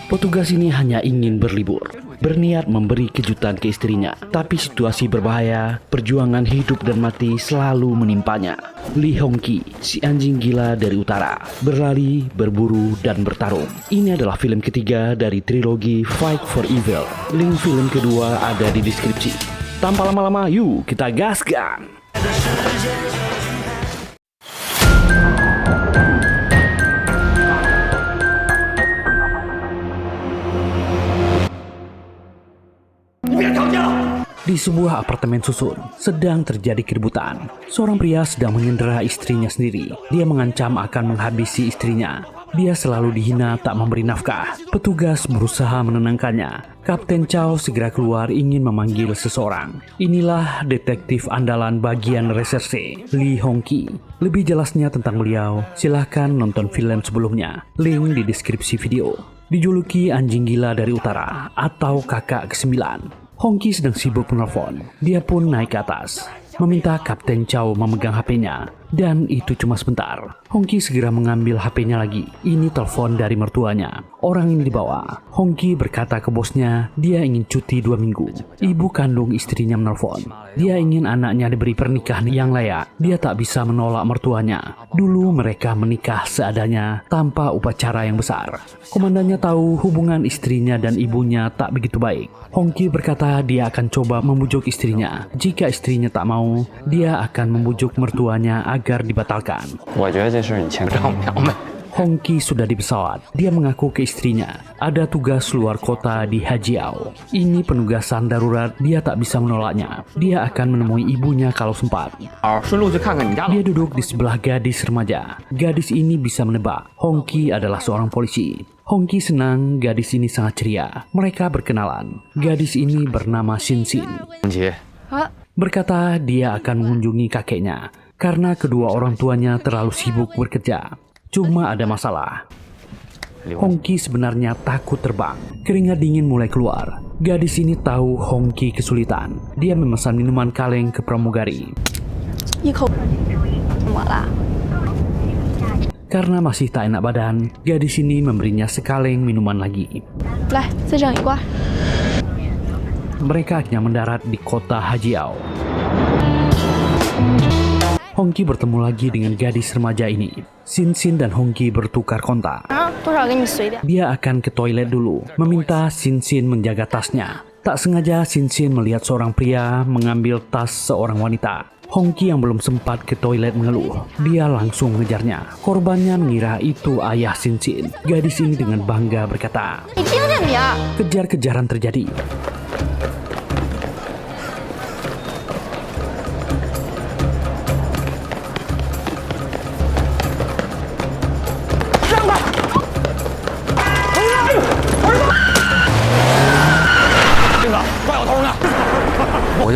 Petugas ini hanya ingin berlibur, berniat memberi kejutan ke istrinya. Tapi situasi berbahaya, perjuangan hidup dan mati selalu menimpanya. Lee Hong-ki, si anjing gila dari utara, berlari, berburu, dan bertarung. Ini adalah film ketiga dari trilogi Fight for Evil. Link film kedua ada di deskripsi. Tanpa lama-lama, yuk kita gaskan! Di sebuah apartemen susun, sedang terjadi keributan. Seorang pria sedang menyandera istrinya sendiri. Dia mengancam akan menghabisi istrinya. Dia selalu dihina tak memberi nafkah. Petugas berusaha menenangkannya. Kapten Chow segera keluar ingin memanggil seseorang. Inilah detektif andalan bagian reserse, Lee Hong-ki. Lebih jelasnya tentang beliau, silahkan nonton film sebelumnya. Link di deskripsi video. Dijuluki anjing gila dari utara atau kakak ke-9. Hong-ki sedang sibuk menelpon. Dia pun naik ke atas, meminta Kapten Chow memegang HP-nya. Dan itu cuma sebentar. Hong-ki segera mengambil HP-nya lagi. Ini telepon dari mertuanya. Orang ini dibawa. Hong-ki berkata ke bosnya, dia ingin cuti 2 minggu. Ibu kandung istrinya menelpon. Dia ingin anaknya diberi pernikahan yang layak. Dia tak bisa menolak mertuanya. Dulu mereka menikah seadanya tanpa upacara yang besar. Komandannya tahu hubungan istrinya dan ibunya tak begitu baik. Hong-ki berkata dia akan coba membujuk istrinya. Jika istrinya tak mau, dia akan membujuk mertuanya agar dibatalkan. Hong-ki sudah di pesawat. Dia mengaku ke istrinya ada tugas luar kota di Hajiao. Ini penugasan darurat, dia tak bisa menolaknya. Dia akan menemui ibunya kalau sempat. Dia duduk di sebelah gadis remaja. Gadis ini bisa menebak Hong-ki adalah seorang polisi. Hong-ki senang gadis ini sangat ceria. Mereka berkenalan. Gadis ini bernama Shin-shin. Berkata dia akan mengunjungi kakeknya karena kedua orang tuanya terlalu sibuk bekerja. Cuma ada masalah. Hong-ki sebenarnya takut terbang. Keringat dingin mulai keluar. Gadis ini tahu Hong-ki kesulitan. Dia memesan minuman kaleng ke pramugari. Karena masih tak enak badan, gadis ini memberinya sekaleng minuman lagi. Mereka akhirnya mendarat di kota Hajiao. Hong-ki bertemu lagi dengan gadis remaja ini. Shin-shin dan Hong-ki bertukar kontak. Dia akan ke toilet dulu, meminta Shin-shin menjaga tasnya. Tak sengaja Shin-shin melihat seorang pria mengambil tas seorang wanita. Hong-ki yang belum sempat ke toilet mengeluh. Dia langsung mengejarnya. Korbannya mengira itu ayah Shin-shin. Gadis ini dengan bangga berkata, kejar-kejaran terjadi.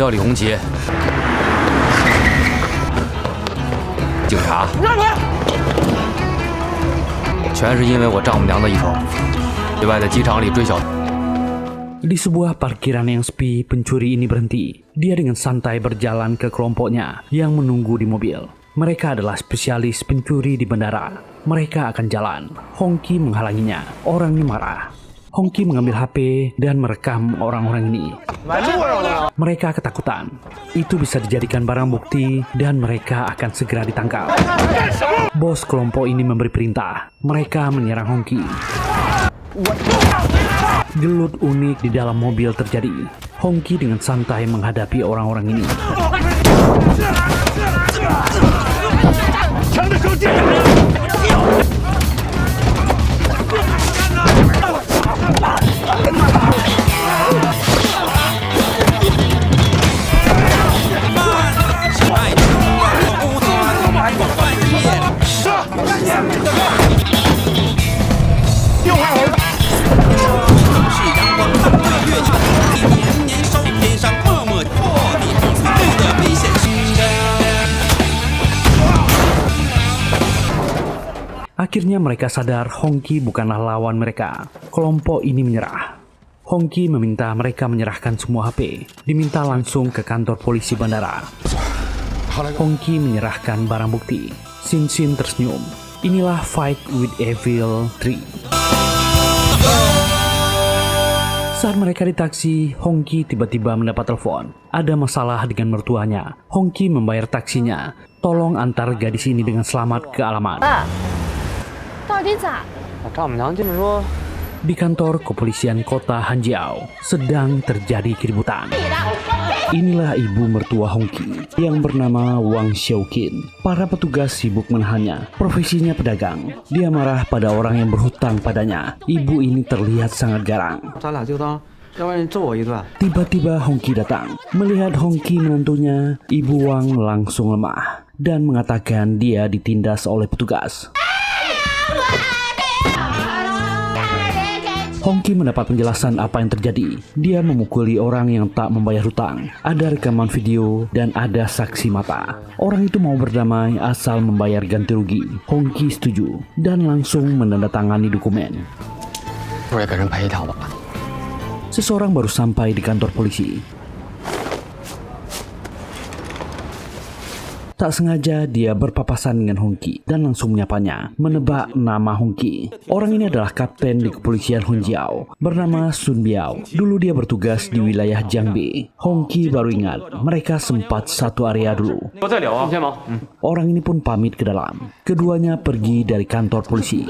Lee Hong-ki 警察全是因为我丈母娘的一手，对外在机场里追小。 Di sebuah parkiran yang sepi, pencuri ini berhenti. Dia dengan santai berjalan ke kelompoknya yang menunggu di mobil. Mereka adalah spesialis pencuri di bandara. Mereka akan jalan. Hong-ki menghalanginya. Orang ini marah. Hong-ki mengambil HP dan merekam orang-orang ini. Mereka ketakutan. Itu bisa dijadikan barang bukti dan mereka akan segera ditangkap. Bos kelompok ini memberi perintah. Mereka menyerang Hong-ki. Gelut unik di dalam mobil terjadi. Hong-ki dengan santai menghadapi orang-orang ini. Akhirnya mereka sadar Hong-ki bukanlah lawan mereka. Kelompok ini menyerah. Hong-ki meminta mereka menyerahkan semua HP. Diminta langsung ke kantor polisi bandara. Hong-ki menyerahkan barang bukti. Shin-shin tersenyum. Inilah Fight with Evil 3. Saat mereka di taksi, Hongki tiba-tiba mendapat telepon. Ada masalah dengan mertuanya. Hongki membayar taksinya. Tolong antar gadis ini dengan selamat ke alamat. 到底咋？ 丈母娘这么说， Di kantor kepolisian kota Hanjiao sedang terjadi keributan. Inilah ibu mertua Hongki yang bernama Wang Xiaoqin. Para petugas sibuk menahannya. Profesinya pedagang. Dia marah pada orang yang berhutang padanya. Ibu ini terlihat sangat garang. 咱俩就当，要不然你揍我一顿。 Tiba-tiba Hongki datang. Melihat Hongki menentunya, Ibu Wang langsung lemah dan mengatakan dia ditindas oleh petugas. Hongki mendapat penjelasan apa yang terjadi. Dia memukuli orang yang tak membayar hutang. Ada rekaman video dan ada saksi mata. Orang itu mau berdamai asal membayar ganti rugi. Hongki setuju dan langsung menandatangani dokumen. 我也给人赔一条吧。 Seseorang baru sampai di kantor polisi. Tak sengaja dia berpapasan dengan Hongki dan langsung menyapanya, menebak nama Hongki. Orang ini adalah kapten di kepolisian Hanjiao, bernama Sun Biao. Dulu dia bertugas di wilayah Jiangbi. Hongki baru ingat, mereka sempat satu area dulu. 我再聊啊，先忙。 Orang ini pun pamit ke dalam. Keduanya pergi dari kantor polisi.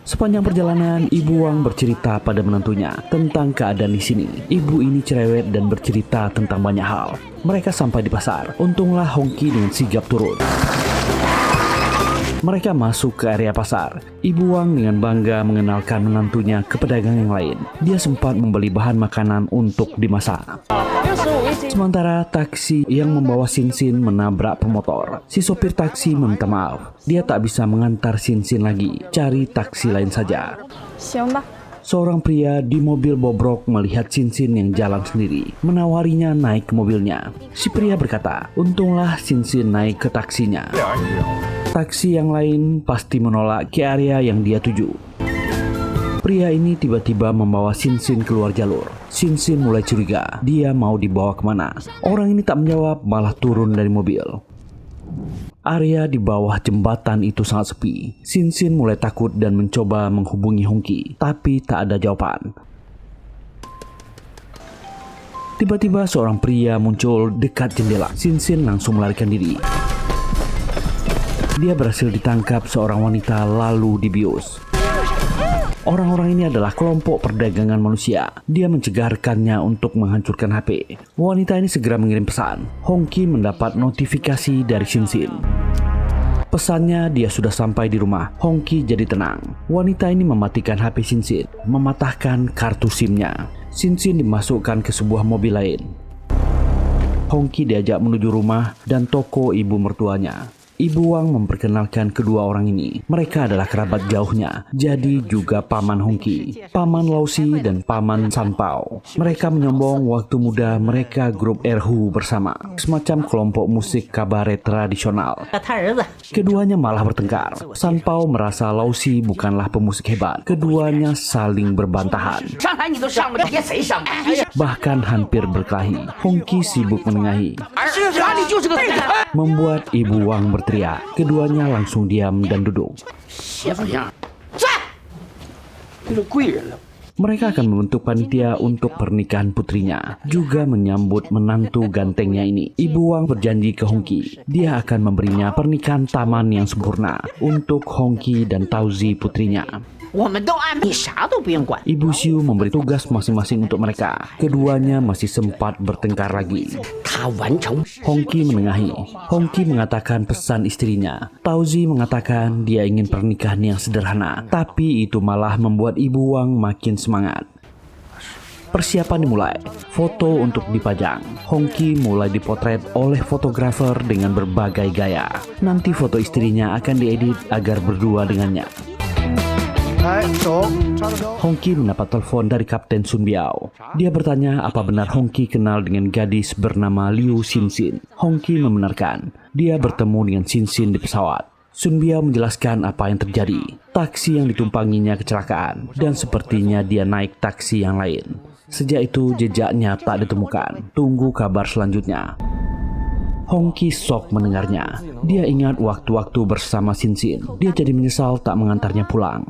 Sepanjang perjalanan, Ibu Wang bercerita pada menantunya tentang keadaan di sini. Ibu ini cerewet dan bercerita tentang banyak hal. Mereka sampai di pasar. Untunglah Hongki dengan sigap turun. Mereka masuk ke area pasar. Ibu Wang dengan bangga mengenalkan menantunya ke pedagang yang lain. Dia sempat membeli bahan makanan untuk dimasak. Sementara taksi yang membawa Sinsin menabrak pemotor. Si sopir taksi meminta maaf. Dia tak bisa mengantar Sinsin lagi. Cari taksi lain saja. 行吧。 Seorang pria di mobil bobrok melihat Sinsin yang jalan sendiri, menawarinya naik ke mobilnya. Si pria berkata, untunglah Sinsin naik ke taksinya. Taksi yang lain pasti menolak ke area yang dia tuju. Pria ini tiba-tiba membawa Sinsin keluar jalur. Sinsin mulai curiga, dia mau dibawa kemana. Orang ini tak menjawab, malah turun dari mobil. Area di bawah jembatan itu sangat sepi. Sinsin mulai takut dan mencoba menghubungi Hongki, tapi tak ada jawaban. Tiba-tiba seorang pria muncul dekat jendela. Sinsin langsung melarikan diri. Dia berhasil ditangkap seorang wanita lalu dibius. Orang-orang ini adalah kelompok perdagangan manusia. Dia mencegah rekannya untuk menghancurkan HP. Wanita ini segera mengirim pesan. Hongki mendapat notifikasi dari Sinsin. Pesannya dia sudah sampai di rumah. Hongki jadi tenang. Wanita ini mematikan HP Sinsin, mematahkan kartu SIM-nya. Sinsin dimasukkan ke sebuah mobil lain. Hongki diajak menuju rumah dan toko ibu mertuanya. Ibu Wang memperkenalkan kedua orang ini. Mereka adalah kerabat jauhnya, jadi juga paman Hongki, paman Lausi dan paman Sanpao. Mereka menyombong waktu muda mereka grup erhu bersama, semacam kelompok musik kabaret tradisional. Keduanya malah bertengkar. Sanpao merasa Lausi bukanlah pemusik hebat. Keduanya saling berbantahan, bahkan hampir berkelahi. Hongki sibuk menengahi, membuat Ibu Wang berteriak. Keduanya langsung diam dan duduk. Mereka akan membentuk panitia untuk pernikahan putrinya, juga menyambut menantu gantengnya ini. Ibu Wang berjanji ke Hongki, dia akan memberinya pernikahan taman yang sempurna untuk Hongki dan Tauzi putrinya. Ibu Xiu memberi tugas masing-masing untuk mereka. Keduanya masih sempat bertengkar lagi. Hongki menengahi. Hongki mengatakan pesan istrinya. Tauzi mengatakan dia ingin pernikahan yang sederhana, tapi itu malah membuat Ibu Wang makin semangat. Persiapan dimulai. Foto untuk dipajang. Hongki mulai dipotret oleh fotografer dengan berbagai gaya. Nanti foto istrinya akan diedit agar berdua dengannya. Hongki mendapat telepon dari Kapten Sun Biao. Dia bertanya apa benar Hongki kenal dengan gadis bernama Liu Xinxin. Hongki membenarkan. Dia bertemu dengan Xinxin di pesawat. Sun Biao menjelaskan apa yang terjadi. Taksi yang ditumpanginya kecelakaan dan sepertinya dia naik taksi yang lain. Sejak itu jejaknya tak ditemukan. Tunggu kabar selanjutnya. Hongki shock mendengarnya. Dia ingat waktu-waktu bersama Xinxin. Dia jadi menyesal tak mengantarnya pulang.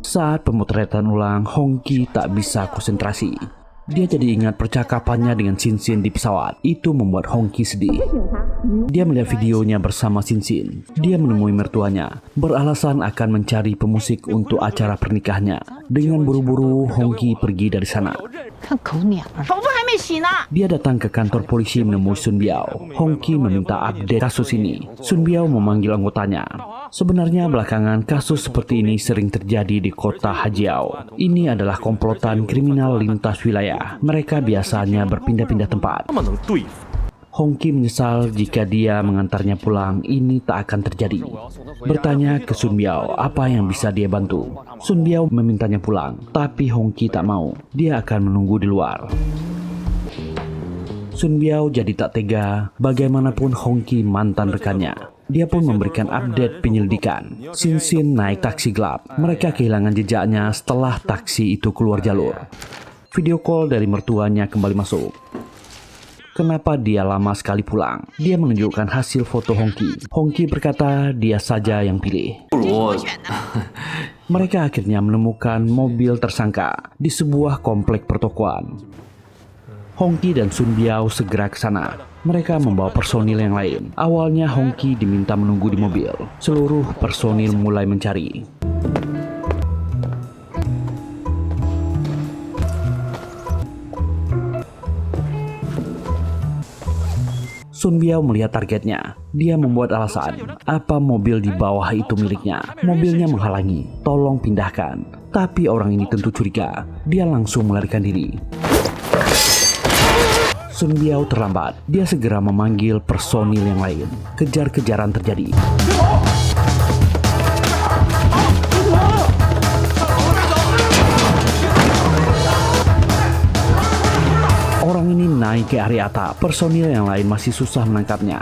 Saat pemotretan ulang, Hongki tak bisa konsentrasi. Dia jadi ingat percakapannya dengan Xin di pesawat. Itu membuat Hongki sedih. Dia melihat videonya bersama Xin. Dia menemui mertuanya, beralasan akan mencari pemusik untuk acara pernikahannya. Dengan buru-buru, Hongki pergi dari sana. Dia datang ke kantor polisi menemui Sun Biao. Hongki meminta update kasus ini. Sun Biao memanggil anggotanya. Sebenarnya belakangan kasus seperti ini sering terjadi di kota Hajiao. Ini adalah komplotan kriminal lintas wilayah. Mereka biasanya berpindah-pindah tempat. Hongki menyesal jika dia mengantarnya pulang, ini tak akan terjadi. Bertanya ke Sun Biao apa yang bisa dia bantu. Sun Biao memintanya pulang, tapi Hongki tak mau. Dia akan menunggu di luar. Sun Biao jadi tak tega, bagaimanapun Hongki mantan rekannya. Dia pun memberikan update penyelidikan. Xin naik taksi gelap. Mereka kehilangan jejaknya setelah taksi itu keluar jalur. Video call dari mertuanya kembali masuk. Kenapa dia lama sekali pulang? Dia menunjukkan hasil foto Hongki. Hongki berkata dia saja yang pilih. Mereka akhirnya menemukan mobil tersangka di sebuah komplek pertokoan. Hongki dan Sun Biao segera ke sana. Mereka membawa personil yang lain. Awalnya Hongki diminta menunggu di mobil. Seluruh personil mulai mencari. Sun Biao melihat targetnya. Dia membuat alasan. Apa mobil di bawah itu miliknya? Mobilnya menghalangi. Tolong pindahkan. Tapi orang ini tentu curiga. Dia langsung melarikan diri. Sun Biao terlambat. Dia segera memanggil personil yang lain. Kejar-kejaran terjadi. Orang ini naik ke area atap. Personil yang lain masih susah menangkapnya.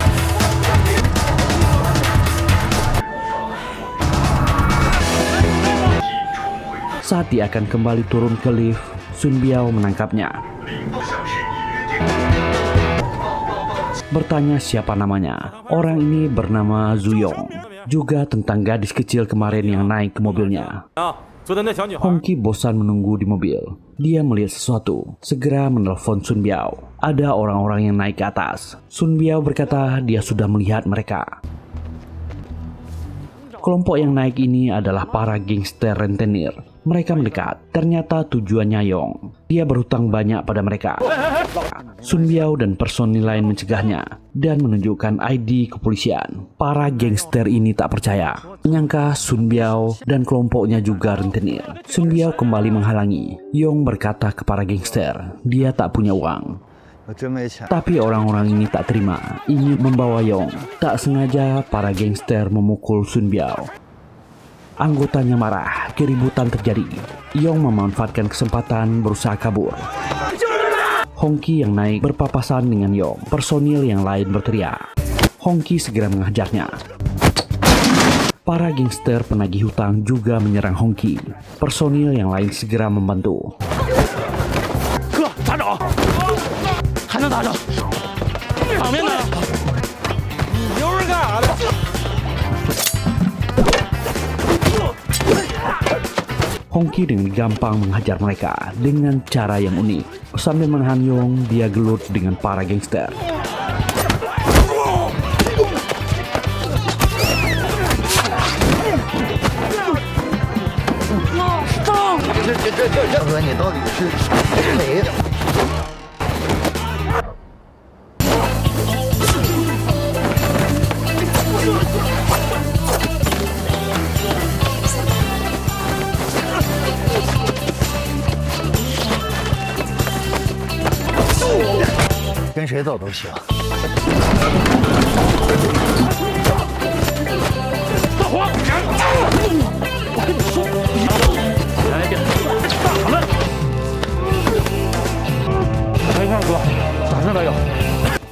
Saat dia akan kembali turun ke lift, Sun Biao menangkapnya. Bertanya siapa namanya. Orang ini bernama Zuyong. Juga tentang gadis kecil kemarin yang naik ke mobilnya. Hongki bosan menunggu di mobil. Dia melihat sesuatu. Segera menelpon Sun Biao. Ada orang-orang yang naik ke atas. Sun Biao berkata dia sudah melihat mereka. Kelompok yang naik ini adalah para gangster rentenir. Mereka mendekat. Ternyata tujuannya Yong. Dia berhutang banyak pada mereka. Sun Biao dan personil lain mencegahnya dan menunjukkan ID kepolisian. Para gangster ini tak percaya. Menyangka Sun Biao dan kelompoknya juga rentenir. Sun Biao kembali menghalangi. Yong berkata ke para gangster, dia tak punya uang. Tapi orang-orang ini tak terima, ingin membawa Yong. Tak sengaja para gangster memukul Sun Biao. Anggotanya marah, keributan terjadi. Yong memanfaatkan kesempatan berusaha kabur. Hongki yang naik berpapasan dengan Yong. Personil yang lain berteriak. Hongki segera menghajarnya. Para gangster penagih hutang juga menyerang Hongki. Personil yang lain segera membantu. Hongki dengan gampang menghajar mereka dengan cara yang unik. Sambil menahan Yong, dia gelut dengan para gangster.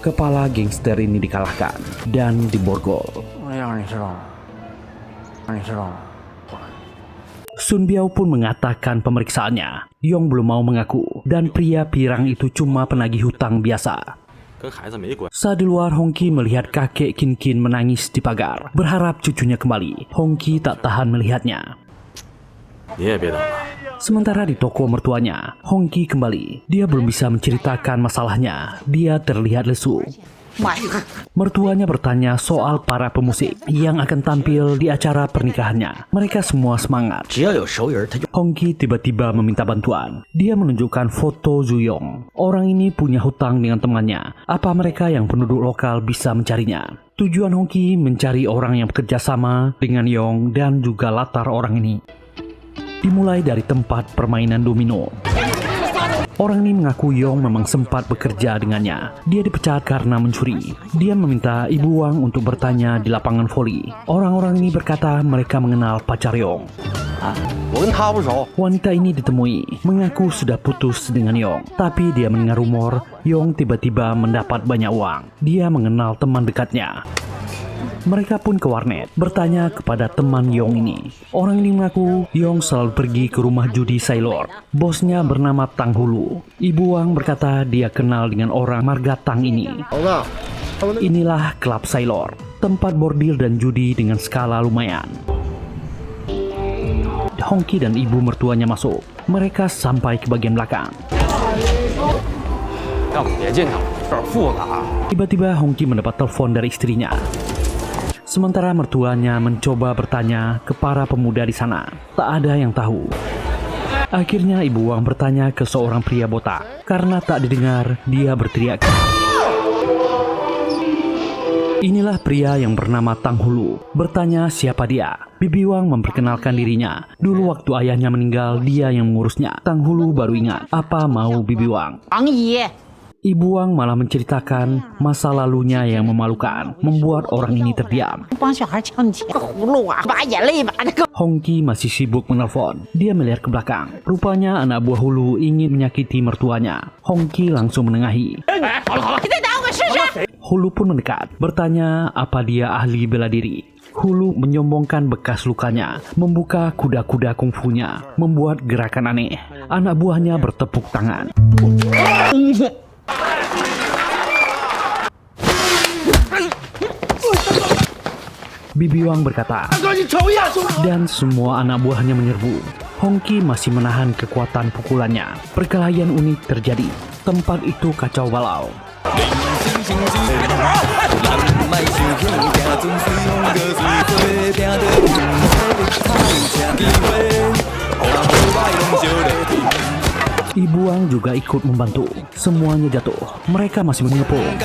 Kepala gangster ini dikalahkan dan diborgol. Sun Biao pun mengatakan pemeriksaannya. Yong belum mau mengaku dan pria pirang itu cuma penagih hutang biasa. Saat di luar, Hongki melihat kakek Kin menangis di pagar, berharap cucunya kembali. Hongki tak tahan melihatnya. 你也别等了。 Sementara di toko mertuanya, Hongki kembali. Dia belum bisa menceritakan masalahnya. Dia terlihat lesu. Mertuanya bertanya soal para pemusik yang akan tampil di acara pernikahannya. Mereka semua semangat. Hongki tiba-tiba meminta bantuan. Dia menunjukkan foto Zuyong. Orang ini punya hutang dengan temannya. Apa mereka yang penduduk lokal bisa mencarinya? Tujuan Hongki mencari orang yang bekerja sama dengan Yong dan juga latar orang ini. Dimulai dari tempat permainan domino. Orang ini mengaku Yong memang sempat bekerja dengannya. Dia dipecat karena mencuri. Dia meminta Ibu Wang untuk bertanya di lapangan voli. Orang-orang ini berkata mereka mengenal pacar Yong. Wanita ini ditemui, mengaku sudah putus dengan Yong. Tapi dia mendengar rumor Yong tiba-tiba mendapat banyak uang. Dia mengenal teman dekatnya. Mereka pun ke warnet, bertanya kepada teman Yong ini. Orang ini mengaku Yong selalu pergi ke rumah judi Sailor. Bosnya bernama Tang Hulu. Ibu Wang berkata dia kenal dengan orang marga Tang ini. Inilah klub Sailor, tempat bordil dan judi dengan skala lumayan. Hongki dan ibu mertuanya masuk. Mereka sampai ke bagian belakang. Tiba-tiba Hongki mendapat telepon dari istrinya. Sementara mertuanya mencoba bertanya ke para pemuda di sana, tak ada yang tahu. Akhirnya Ibu Wang bertanya ke seorang pria botak. Karena tak didengar, dia berteriak. Inilah pria yang bernama Tang Hulu. Bertanya siapa dia. Bibi Wang memperkenalkan dirinya. Dulu waktu ayahnya meninggal, dia yang mengurusnya. Tang Hulu baru ingat apa mau Bibi Wang. Ibu Wang malah menceritakan masa lalunya yang memalukan, membuat orang ini terdiam. Hongki masih sibuk menelpon. Dia melihat ke belakang. Rupanya anak buah Hulu ingin menyakiti mertuanya. Hongki langsung menengahi. Hulu pun mendekat, bertanya apa dia ahli bela diri. Hulu menyombongkan bekas lukanya, membuka kuda-kuda kungfunya, membuat gerakan aneh. Anak buahnya bertepuk tangan. Bibi Wang berkata, dan semua anak buahnya menyerbu. Hongki masih menahan kekuatan pukulannya. Perkelahian unik terjadi. Tempat itu kacau balau. Ibu Wang juga ikut membantu. Semuanya jatuh. Mereka masih mengepung.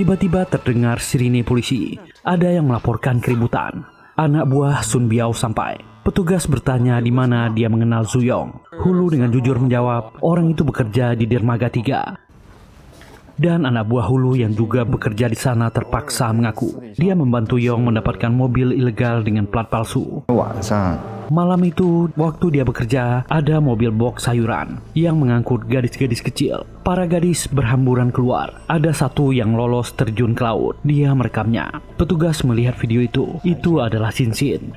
Tiba-tiba terdengar sirine polisi. Ada yang melaporkan keributan. Anak buah Sun Biao sampai. Petugas bertanya di mana dia mengenal Zuyong. Hulu dengan jujur menjawab, orang itu bekerja di Dermaga 3. Dan anak buah Hulu yang juga bekerja di sana terpaksa mengaku dia membantu Yong mendapatkan mobil ilegal dengan plat palsu. Malam itu, waktu dia bekerja, ada mobil box sayuran yang mengangkut gadis-gadis kecil. Para gadis berhamburan keluar. Ada satu yang lolos terjun ke laut. Dia merekamnya. Petugas melihat video itu. Itu adalah Sinsin.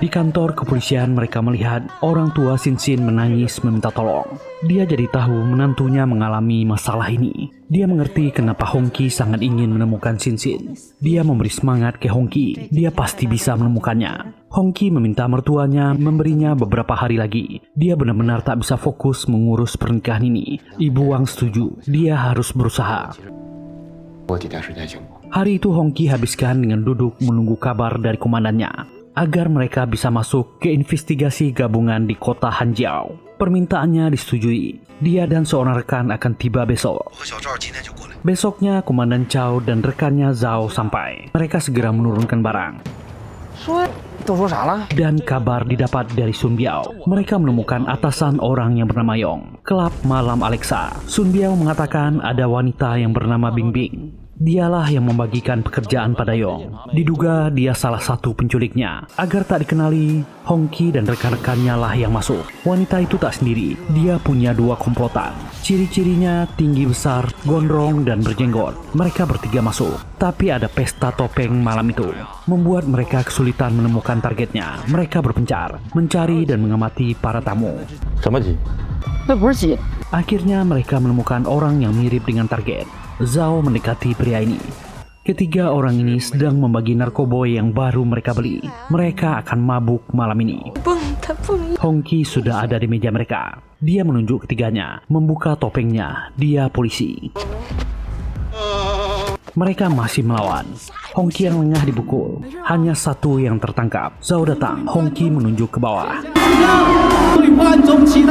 Di kantor kepolisian mereka melihat orang tua Sinsin menangis meminta tolong. Dia jadi tahu menantunya mengalami masalah ini. Dia mengerti kenapa Hongki sangat ingin menemukan Sinsin. Dia memberi semangat ke Hongki. Dia pasti bisa menemukannya. Hongki meminta mertuanya memberinya beberapa hari lagi. Dia benar-benar tak bisa fokus mengurus pernikahan ini. Ibu Wang setuju. Dia harus berusaha. Hari itu Hongki habiskan dengan duduk menunggu kabar dari komandannya agar mereka bisa masuk ke investigasi gabungan di kota Hanjiao. Permintaannya disetujui. Dia dan seorang rekan akan tiba besok. Besoknya Komandan Chow dan rekannya Zhao sampai. Mereka segera menurunkan barang. Dan kabar didapat dari Sun Biao. Mereka menemukan atasan orang yang bernama Yong. Klub Malam Alexa. Sun Biao mengatakan ada wanita yang bernama Bing Bing. Dialah yang membagikan pekerjaan pada Yong. Diduga dia salah satu penculiknya. Agar tak dikenali, Hongki dan rekan-rekannya lah yang masuk. Wanita itu tak sendiri, dia punya 2 komplotan. Ciri-cirinya tinggi besar, gondrong dan berjenggot. Mereka bertiga masuk, tapi ada pesta topeng malam itu membuat mereka kesulitan menemukan targetnya. Mereka berpencar, mencari dan mengamati para tamu. 什么鸡？ 那不是鸡， Akhirnya mereka menemukan orang yang mirip dengan target. Zhao mendekati pria ini. Ketiga orang ini sedang membagi narkoboy yang baru mereka beli. Mereka akan mabuk malam ini. Hongki sudah ada di meja mereka. Dia menunjuk ketiganya, membuka topengnya. Dia polisi. Mereka masih melawan. Hongki yang lengah dipukul. Hanya satu yang tertangkap. Zhao datang. Hongki menunjuk ke bawah.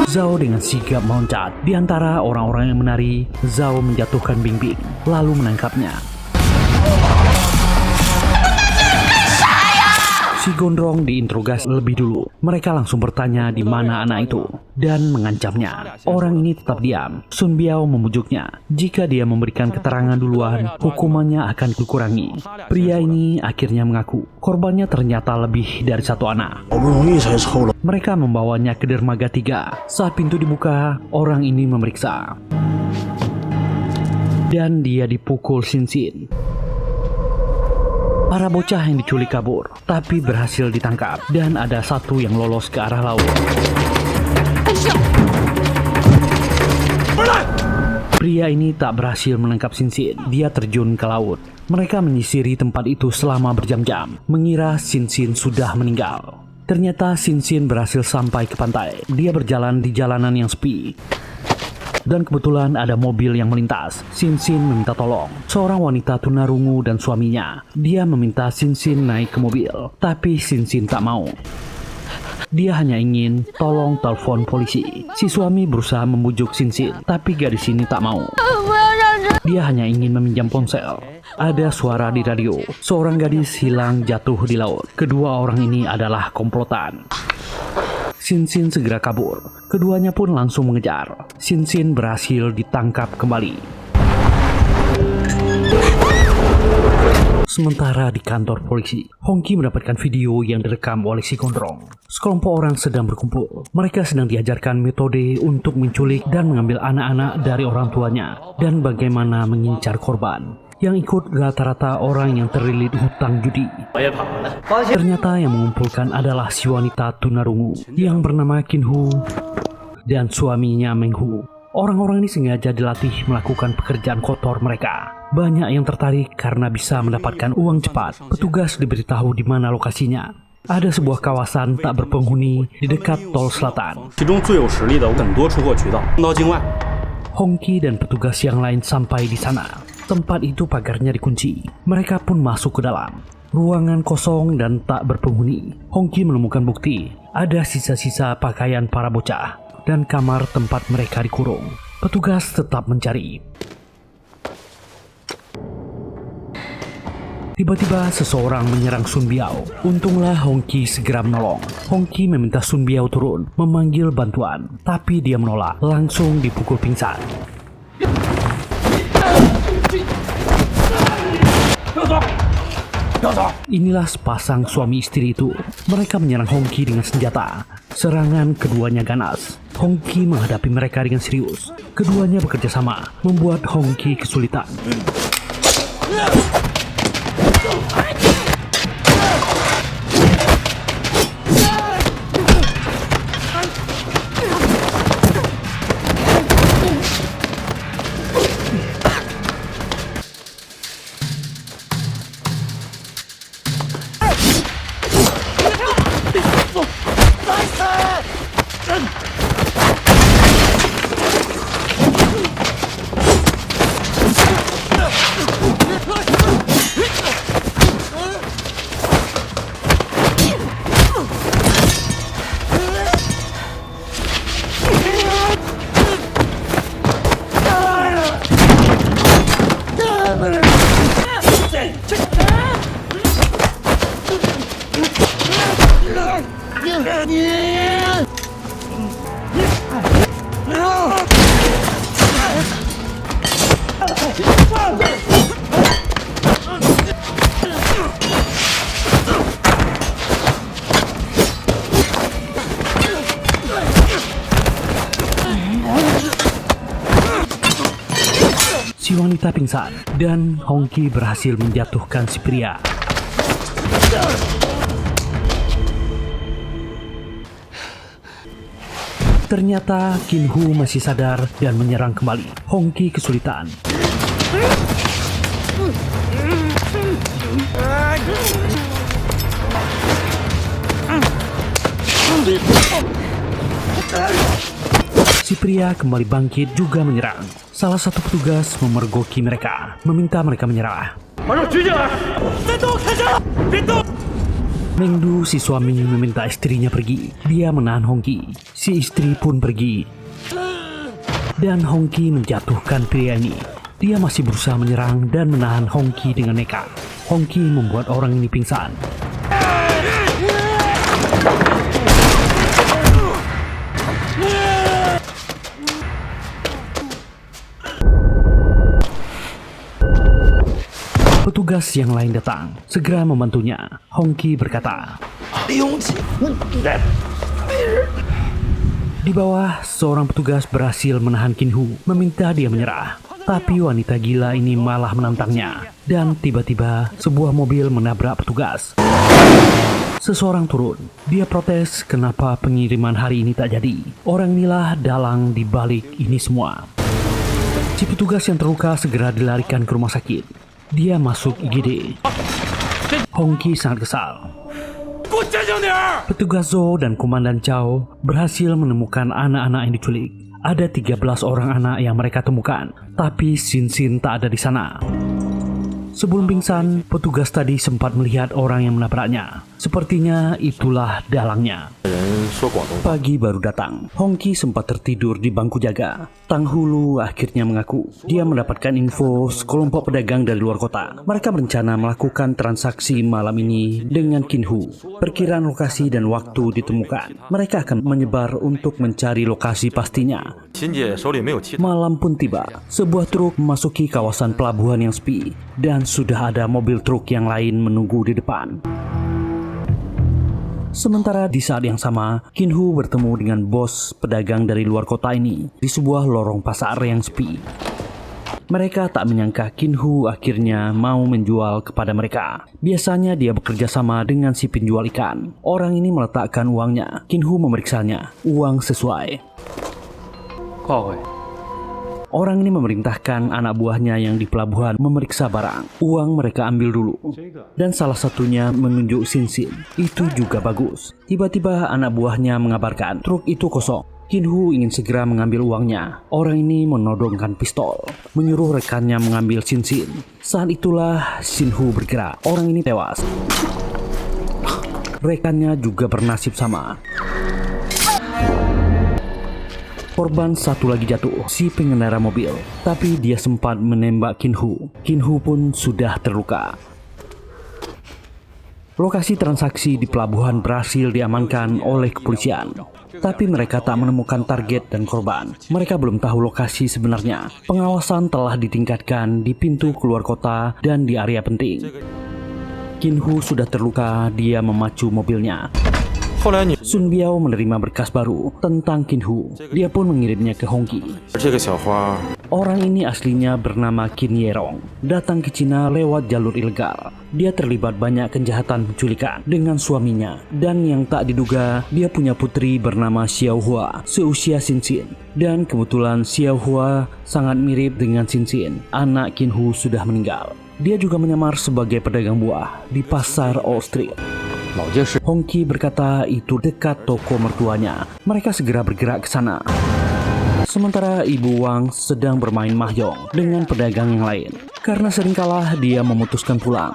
Zhao dengan sigap meloncat. Di antara orang-orang yang menari, Zhao menjatuhkan Bingbing, lalu menangkapnya. Si gondrong diinterogasi lebih dulu. Mereka langsung bertanya di mana anak itu dan mengancamnya. Orang ini tetap diam. Sun Biao membujuknya. Jika dia memberikan keterangan duluan, hukumannya akan dikurangi. Pria ini akhirnya mengaku. Korbannya ternyata lebih dari 1 anak. Mereka membawanya ke dermaga 3. Saat pintu dibuka, orang ini memeriksa. Dan dia dipukul Sin. Para bocah yang diculik kabur, tapi berhasil ditangkap. Dan ada satu yang lolos ke arah laut. Pria ini tak berhasil menangkap Sin. Dia terjun ke laut. Mereka menyisiri tempat itu selama berjam-jam, mengira Sin sudah meninggal. Ternyata Sin berhasil sampai ke pantai. Dia berjalan di jalanan yang sepi. Dan kebetulan ada mobil yang melintas. Sin meminta tolong. Seorang wanita tunarungu dan suaminya. Dia meminta Sin naik ke mobil, tapi Sin tak mau. Dia hanya ingin tolong telepon polisi. Si suami berusaha membujuk Sin, tapi gadis ini tak mau. Dia hanya ingin meminjam ponsel. Ada suara di radio. Seorang gadis hilang jatuh di laut. Kedua orang ini adalah komplotan. Sin segera kabur. Keduanya pun langsung mengejar. Sin berhasil ditangkap kembali. Sementara di kantor polisi, Hongki mendapatkan video yang direkam oleh si gondrong. Sekelompok orang sedang berkumpul. Mereka sedang diajarkan metode untuk menculik dan mengambil anak-anak dari orang tuanya dan bagaimana mengincar korban. Yang ikut rata-rata orang yang terlilit hutang judi. Ternyata yang mengumpulkan adalah si wanita tunarungu yang bernama Qin Hu dan suaminya Meng Hu. Orang-orang ini sengaja dilatih melakukan pekerjaan kotor mereka. Banyak yang tertarik karena bisa mendapatkan uang cepat. Petugas diberitahu di mana lokasinya. Ada sebuah kawasan tak berpenghuni di dekat tol selatan. Hongki dan petugas yang lain sampai di sana. Tempat itu pagarnya dikunci. Mereka pun masuk ke dalam. Ruangan kosong dan tak berpenghuni. Hongki menemukan bukti. Ada sisa-sisa pakaian para bocah dan kamar tempat mereka dikurung. Petugas tetap mencari. Tiba-tiba seseorang menyerang Sun Biao. Untunglah Hongki segera menolong. Hongki meminta Sun Biao turun, memanggil bantuan. Tapi dia menolak, langsung dipukul pingsan. Inilah sepasang suami istri itu. Mereka menyerang Hongki dengan senjata. Serangan keduanya ganas. Hongki menghadapi mereka dengan serius. Keduanya bekerja sama, membuat Hongki kesulitan. wanita pingsan dan Hongki berhasil menjatuhkan si pria. Ternyata Kinhu masih sadar dan menyerang kembali. Hongki kesulitan. Si pria kembali bangkit juga menyerang. Salah satu petugas memergoki mereka, meminta mereka menyerah. Mengdu si suami meminta istrinya pergi. Dia menahan Hongki. Si istri pun pergi. Dan Hongki menjatuhkan pria ini. Dia masih berusaha menyerang dan menahan Hongki dengan nekat. Hongki membuat orang ini pingsan. Petugas yang lain datang, segera membantunya. Hongki berkata, di bawah, seorang petugas berhasil menahan Kinhu, meminta dia menyerah. Tapi wanita gila ini malah menantangnya. Dan tiba-tiba, sebuah mobil menabrak petugas. Seseorang turun. Dia protes kenapa pengiriman hari ini tak jadi. Orang inilah dalang di balik ini semua. Si petugas yang terluka segera dilarikan ke rumah sakit. Dia masuk IGD. Hongki sangat kesal. Petugas Zhou dan Komandan Chow berhasil menemukan anak-anak yang diculik. Ada 13 orang anak yang mereka temukan, tapi Xin tak ada di sana. Sebelum pingsan, petugas tadi sempat melihat orang yang menabraknya. Sepertinya itulah dalangnya. Pagi baru datang. Hongki sempat tertidur di bangku jaga. Tang Hulu akhirnya mengaku dia mendapatkan info sekelompok pedagang dari luar kota. Mereka berencana melakukan transaksi malam ini dengan Kinhu. Perkiraan lokasi dan waktu ditemukan. Mereka akan menyebar untuk mencari lokasi pastinya. Malam pun tiba. Sebuah truk memasuki kawasan pelabuhan yang sepi dan sudah ada mobil truk yang lain menunggu di depan. Sementara di saat yang sama, Kinhu bertemu dengan bos pedagang dari luar kota ini di sebuah lorong pasar yang sepi. Mereka tak menyangka Kinhu akhirnya mau menjual kepada mereka. Biasanya dia bekerja sama dengan si penjual ikan. Orang ini meletakkan uangnya. Kinhu memeriksanya. Uang sesuai. Orang ini memerintahkan anak buahnya yang di pelabuhan memeriksa barang. Uang mereka ambil dulu. Dan salah satunya menunjuk Xin. Itu juga bagus. Tiba-tiba anak buahnya mengabarkan truk itu kosong. Kinhu ingin segera mengambil uangnya. Orang ini menodongkan pistol, menyuruh rekannya mengambil Xin. Saat itulah Xinhu bergerak. Orang ini tewas. Rekannya juga bernasib sama. Korban satu lagi jatuh, si pengendara mobil. Tapi dia sempat menembak Kinhu. Kinhu pun sudah terluka. Lokasi transaksi di pelabuhan berhasil diamankan oleh kepolisian. Tapi mereka tak menemukan target dan korban. Mereka belum tahu lokasi sebenarnya. Pengawasan telah ditingkatkan di pintu keluar kota dan di area penting. Kinhu sudah terluka, dia memacu mobilnya. Sun Biao menerima berkas baru tentang Kinhu. Dia pun mengirimnya ke Hongki. Orang ini aslinya bernama Qin Yerong. Datang ke Cina lewat jalur ilegal. Dia terlibat banyak kejahatan penculikan dengan suaminya. Dan yang tak diduga, dia punya putri bernama Xiao Hua, seusia Xin. Dan kebetulan Xiao Hua sangat mirip dengan Xin. Anak Kinhu sudah meninggal. Dia juga menyamar sebagai pedagang buah di pasar Old Street. Hongki berkata itu dekat toko mertuanya. Mereka segera bergerak ke sana. Sementara Ibu Wang sedang bermain mahjong dengan pedagang yang lain. Karena sering kalah, dia memutuskan pulang.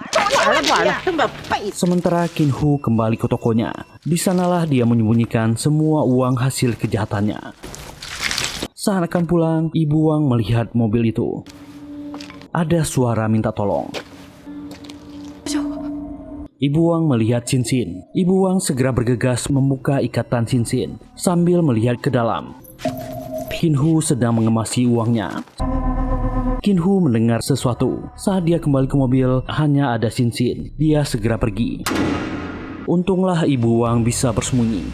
Sementara Kinhu kembali ke tokonya. Di sanalah dia menyembunyikan semua uang hasil kejahatannya. Saat akan pulang, Ibu Wang melihat mobil itu. Ada suara minta tolong. Ibu Wang melihat Xin. Ibu Wang segera bergegas membuka ikatan Xin sambil melihat ke dalam. Kinhu sedang mengemasi uangnya. Kinhu mendengar sesuatu. Saat dia kembali ke mobil, hanya ada Xin. Dia segera pergi. Untunglah Ibu Wang bisa bersembunyi.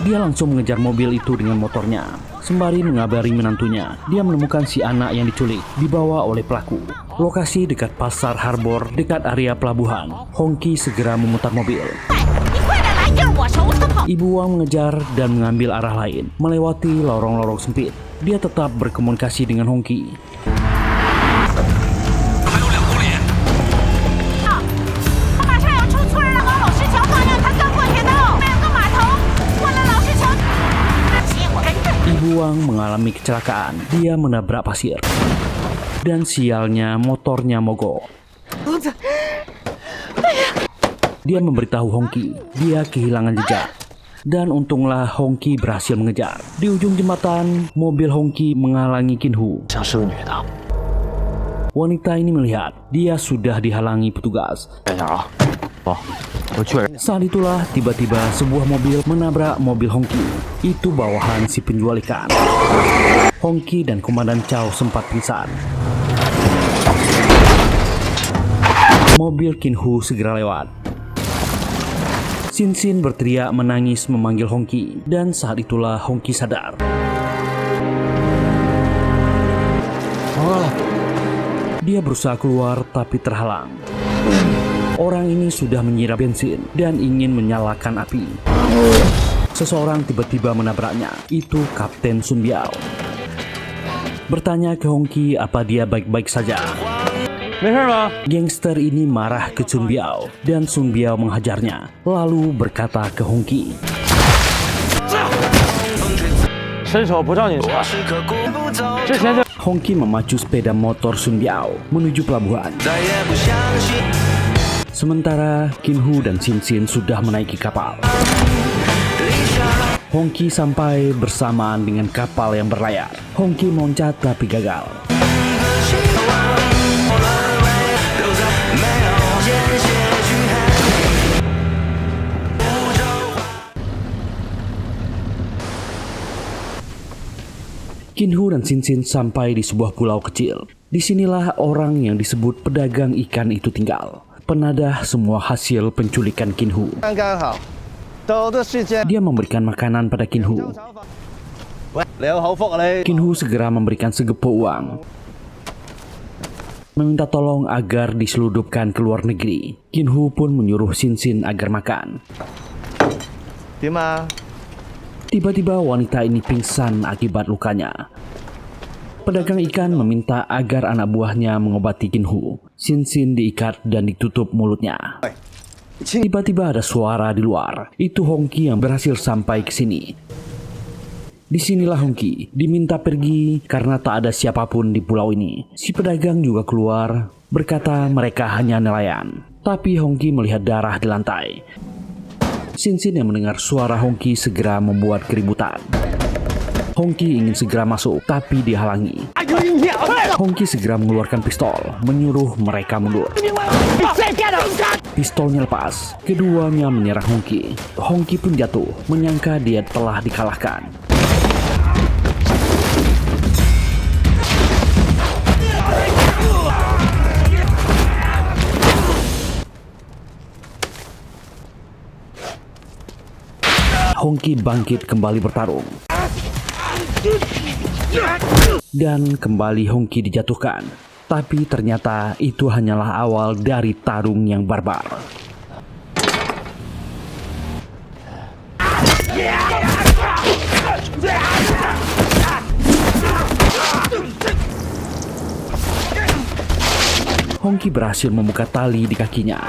Dia langsung mengejar mobil itu dengan motornya. Sembari mengabari menantunya, dia menemukan si anak yang diculik dibawa oleh pelaku. Lokasi dekat pasar Harbor dekat area pelabuhan. Hongki segera memutar mobil. Ibu Wang mengejar dan mengambil arah lain, melewati lorong-lorong sempit. Dia tetap berkomunikasi dengan Hongki. Ibu Wang mengalami kecelakaan. Dia menabrak pasir. Dan sialnya motornya mogok. Dia memberitahu Hongki, dia kehilangan jejak. Dan untunglah Hongki berhasil mengejar. Di ujung jembatan, mobil Hongki menghalangi Kinhu. Wanita ini melihat, dia sudah dihalangi petugas. Saat itulah tiba-tiba sebuah mobil menabrak mobil Hongki. Itu bawahan si penjual ikan. Hongki dan Komandan Chow sempat pingsan. Mobil Kinhu segera lewat. Sin Sin berteriak menangis memanggil Hongki, dan saat itulah Hongki sadar. Dia berusaha keluar tapi terhalang. Orang ini sudah menyiram bensin dan ingin menyalakan api. Seseorang tiba-tiba menabraknya. Itu Kapten Sun Biao. Bertanya ke Hongki apa dia baik-baik saja. Gangster ini marah ke Sun Biao dan Sun Biao menghajarnya, lalu berkata ke Hongki. Hongki memacu sepeda motor Sun Biao menuju pelabuhan. Sementara Kinhu dan Sin Sin sudah menaiki kapal. Hongki sampai bersamaan dengan kapal yang berlayar. Hongki meloncat tapi gagal. Kinhu dan Sin Sin sampai di sebuah pulau kecil. Disinilah orang yang disebut pedagang ikan itu tinggal. Penadah semua hasil penculikan Kinhu. Dia memberikan makanan pada Kinhu. Kinhu segera memberikan segepok uang. Meminta tolong agar diseludupkan ke luar negeri. Kinhu pun menyuruh Sin Sin agar makan. Tiba-tiba wanita ini pingsan akibat lukanya. Pedagang ikan meminta agar anak buahnya mengobati Kinhu. Sin Sin diikat dan ditutup mulutnya. Tiba-tiba ada suara di luar. Itu Hongki yang berhasil sampai ke sini. Disinilah Hongki diminta pergi karena tak ada siapapun di pulau ini. Si pedagang juga keluar, berkata mereka hanya nelayan. Tapi Hongki melihat darah di lantai. Sin Sin yang mendengar suara Hongki segera membuat keributan. Hongki ingin segera masuk, tapi dihalangi. Hongki segera mengeluarkan pistol, menyuruh mereka mundur. Pistolnya lepas, keduanya menyerang Hongki. Hongki pun jatuh, menyangka dia telah dikalahkan. Hongki bangkit kembali bertarung. Dan kembali Hongki dijatuhkan. Tapi ternyata itu hanyalah awal dari tarung yang barbar. Hongki berhasil membuka tali di kakinya.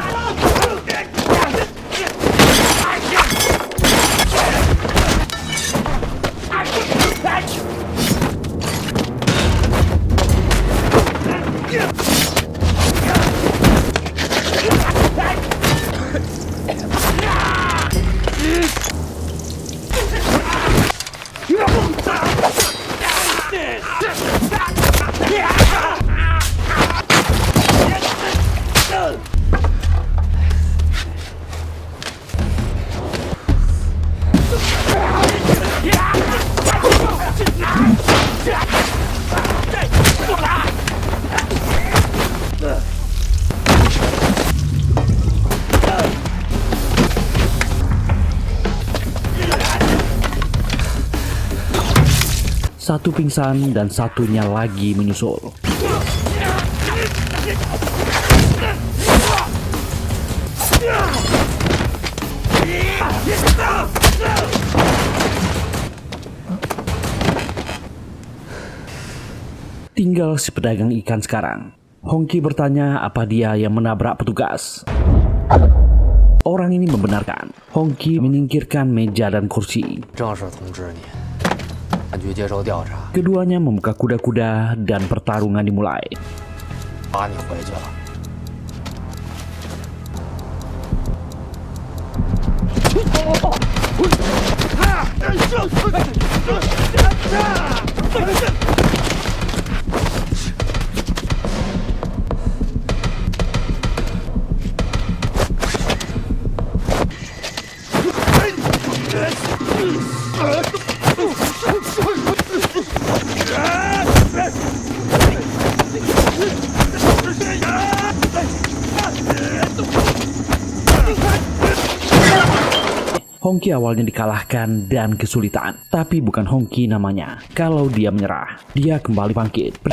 Satu pingsan dan satunya lagi menyusul. Tinggal si pedagang ikan sekarang. Hongki bertanya apa dia yang menabrak petugas. Orang ini membenarkan. Hongki menyingkirkan meja dan kursi. 正式通知你，赶去接受调查， Keduanya membuka kuda-kuda dan pertarungan dimulai. 把你回去了。 Hongki awalnya dikalahkan dan kesulitan, tapi bukan Hongki namanya. Kalau dia menyerah, dia kembali bangkit.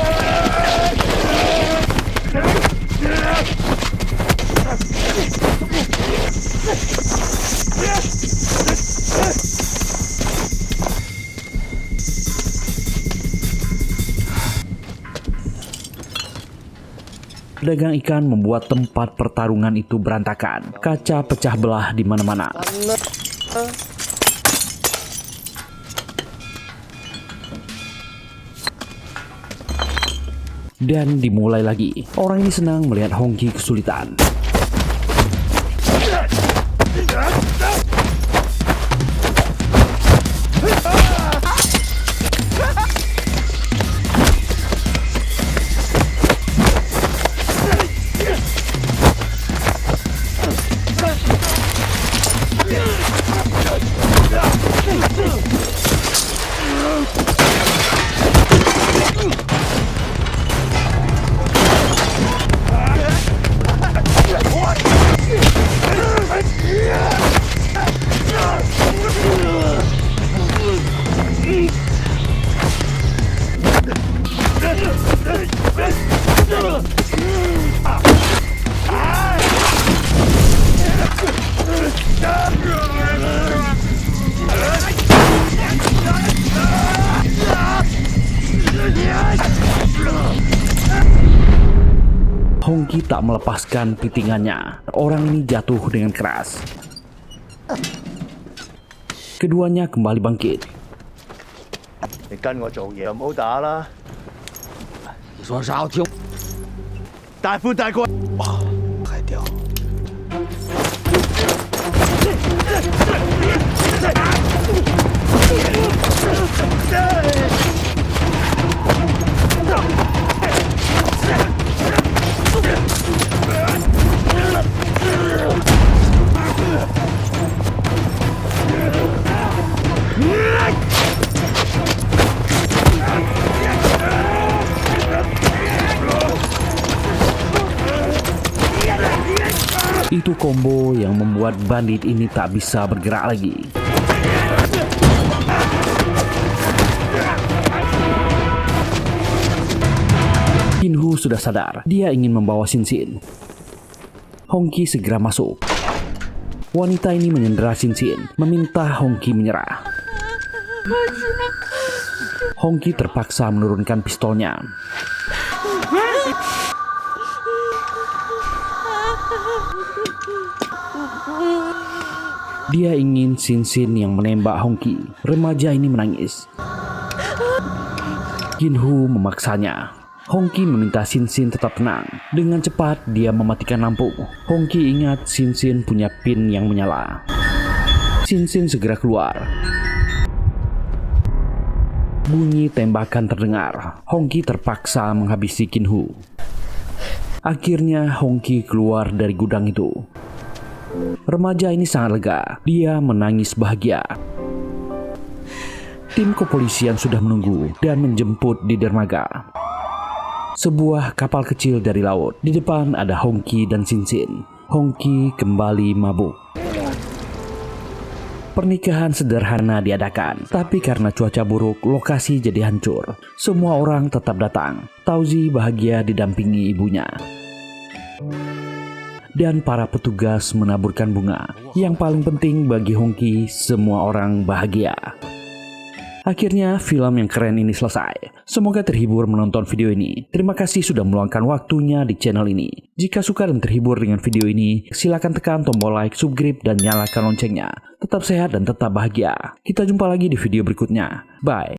Pedagang ikan membuat tempat pertarungan itu berantakan. Kaca pecah belah di mana-mana. Dan dimulai lagi. Orang ini senang melihat Hongki kesulitan. Hongki tak melepaskan pitingannya. Orang ini jatuh dengan keras. Keduanya kembali bangkit. 你跟我做嘢就唔好打啦。你说啥？我听。大寬大貴，海雕， Itu combo yang membuat bandit ini tak bisa bergerak lagi. Kinhu sudah sadar, dia ingin membawa Sinsin. Hongki segera masuk. Wanita ini menyandera Sinsin, meminta Hongki menyerah. Hongki terpaksa menurunkan pistolnya. Dia ingin Sinsin yang menembak Hongki. Remaja ini menangis. Kinhu memaksanya. Hongki meminta Sinsin tetap tenang. Dengan cepat dia mematikan lampu. Hongki ingat Sinsin punya pin yang menyala. Sinsin segera keluar. Bunyi tembakan terdengar. Hongki terpaksa menghabisi Kinhu. Akhirnya Hongki keluar dari gudang itu. Remaja ini sangat lega. Dia menangis bahagia. Tim kepolisian sudah menunggu dan menjemput di dermaga. Sebuah kapal kecil dari laut. Di depan ada Hongki dan Sinsin. Hongki kembali mabuk. Pernikahan sederhana diadakan, tapi karena cuaca buruk, lokasi jadi hancur. Semua orang tetap datang. Tauzi bahagia didampingi ibunya. Dan para petugas menaburkan bunga. Yang paling penting bagi Hongki, semua orang bahagia. Akhirnya film yang keren ini selesai. Semoga terhibur menonton video ini. Terima kasih sudah meluangkan waktunya di channel ini. Jika suka dan terhibur dengan video ini, silakan tekan tombol like, subscribe, dan nyalakan loncengnya. Tetap sehat dan tetap bahagia. Kita jumpa lagi di video berikutnya. Bye.